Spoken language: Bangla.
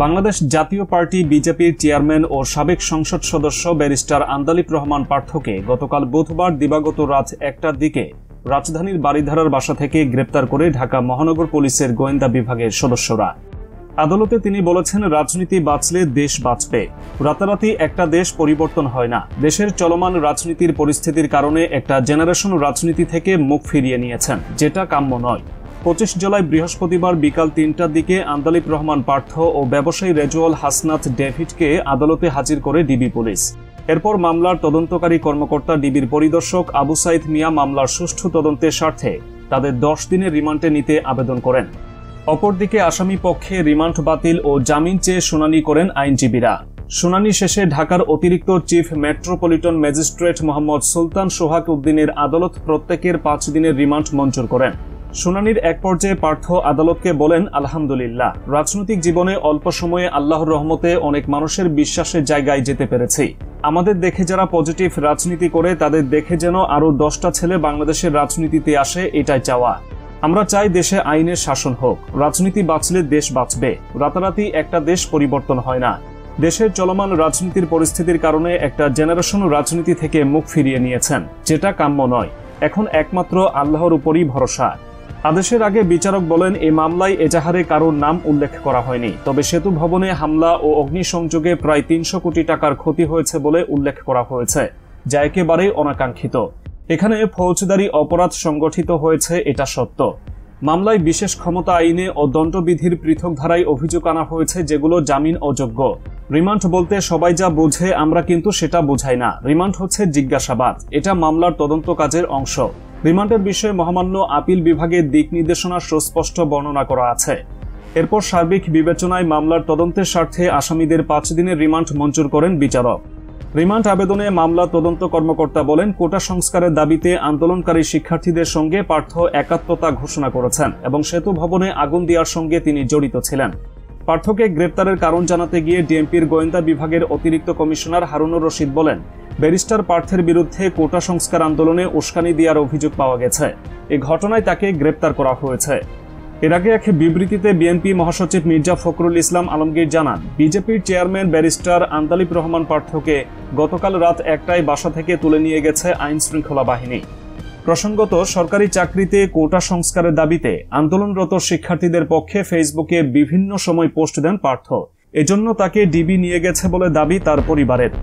বাংলাদেশ জাতীয় পার্টি বিজেপির চেয়ারম্যান ও সাবেক সংসদ সদস্য ব্যারিস্টার আন্দালিব রহমান পার্থকে গতকাল বুধবার দিবাগত রাত ১টার দিকে রাজধানীর বারিধারার বাসা থেকে গ্রেপ্তার করে ঢাকা মহানগর পুলিশের গোয়েন্দা বিভাগের সদস্যরা। আদালতে তিনি বলেছেন, রাজনীতি বাঁচলে দেশ বাঁচবে। রাতারাতি একটা দেশ পরিবর্তন হয় না। দেশের চলমান রাজনীতির পরিস্থিতির কারণে একটা জেনারেশন রাজনীতি থেকে মুখ ফিরিয়ে নিয়েছেন, যেটা কাম্য নয়। ২৫ জুলাই বৃহস্পতিবার বিকাল ৩টার দিকে আন্দালিব রহমান পার্থ ও ব্যবসায়ী রেজওয়াল হাসনাত ডেভিডকে আদালতে হাজির করে ডিবি পুলিশ। এরপর মামলার তদন্তকারী কর্মকর্তা ডিবির পরিদর্শক আবু সাইদ মিয়া মামলার সুষ্ঠু তদন্তের স্বার্থে তাদের ১০ দিনের রিমান্ডে নিতে আবেদন করেন। অপরদিকে আসামি পক্ষে রিমান্ড বাতিল ও জামিন চেয়ে শুনানি করেন আইনজীবীরা। শুনানি শেষে ঢাকার অতিরিক্ত চিফ মেট্রোপলিটন ম্যাজিস্ট্রেট মোহাম্মদ সুলতান সোহাগ উদ্দিনের আদালত প্রত্যেকের ৫ দিনের রিমান্ড মঞ্জুর করেন। শুনানির এক পর্যায়ে পার্থ আদালতকে বলেন, আলহামদুলিল্লাহ, রাজনৈতিক জীবনে অল্প সময়ে আল্লাহর রহমতে অনেক মানুষের বিশ্বাসের জায়গায় যেতে পেরেছি। আমাদের দেখে যারা পজিটিভ রাজনীতি করে তাদের দেখে যেন আরও 10টা ছেলে বাংলাদেশের রাজনীতিতে আসে, এটাই চাওয়া। আমরা চাই দেশে আইনের শাসন হোক। রাজনীতি বাঁচলে দেশ বাঁচবে। রাতারাতি একটা দেশ পরিবর্তন হয় না। দেশের চলমান রাজনীতির পরিস্থিতির কারণে একটা জেনারেশন রাজনীতি থেকে মুখ ফিরিয়ে নিয়েছেন, যেটা কাম্য নয়। এখন একমাত্র আল্লাহর উপরই ভরসা। আদেশের আগে বিচারক বলেন, এই মামলায় এজাহারে কারোর নাম উল্লেখ করা হয়নি, তবে সেতু ভবনে হামলা ও অগ্নিসংযোগে প্রায় ৩০০ কোটি টাকার ক্ষতি হয়েছে বলে উল্লেখ করা হয়েছে, যা একেবারেই অনাকাঙ্ক্ষিত। এখানে ফৌজদারি অপরাধ সংগঠিত হয়েছে, এটা সত্য। মামলায় বিশেষ ক্ষমতা আইনে ও দণ্ডবিধির পৃথক ধারায় অভিযোগ আনা হয়েছে, যেগুলো জামিন অযোগ্য। রিমান্ড বলতে সবাই যা বোঝে আমরা কিন্তু সেটা বোঝাই না। রিমান্ড হচ্ছে জিজ্ঞাসাবাদ। এটা মামলার তদন্ত কাজের অংশ। রিমান্ডের বিষয়ে মহামান্য আপিল বিভাগের দিক নির্দেশনা সুস্পষ্ট বর্ণনা করা আছে। এরপর সার্বিক বিবেচনায় মামলার তদন্তের স্বার্থে আসামিদের ৫ দিনের রিমান্ড মঞ্জুর করেন বিচারক। রিমান্ড আবেদনে মামলা তদন্ত কর্মকর্তা বলেন, কোটা সংস্কারের দাবিতে আন্দোলনকারী শিক্ষার্থীদের সঙ্গে পার্থ একাত্মতা ঘোষণা করেছেন এবং সেতু ভবনে আগুন দেওয়ার সঙ্গে তিনি জড়িত ছিলেন। পার্থকে গ্রেপ্তারের কারণ জানাতে গিয়ে ডিএমপির গোয়েন্দা বিভাগের অতিরিক্ত কমিশনার হারুনুর রশিদ বলেন, ব্যারিস্টার পার্থের বিরুদ্ধে কোটা সংস্কার আন্দোলনে উস্কানি দেওয়ার অভিযোগ পাওয়া গেছে। এই ঘটনায় তাকে গ্রেপ্তার করা হয়েছে। এর আগে এক বিবৃতিতে বিএনপি মহাসচিব মির্জা ফখরুল ইসলাম আলমগীর জানান, বিজেপির চেয়ারম্যান ব্যারিস্টার আন্দালিব রহমান পার্থকে গতকাল রাত ১টায় বাসা থেকে তুলে নিয়ে গেছে আইন শৃঙ্খলা বাহিনী। প্রসঙ্গত, সরকারি চাকরিতে কোটা সংস্কারের দাবিতে আন্দোলনরত শিক্ষার্থীদের পক্ষে ফেসবুকে বিভিন্ন সময় পোস্ট দেন পার্থ। এজন্য তাকে ডিবি নিয়ে গেছে বলে দাবি তার পরিবারের।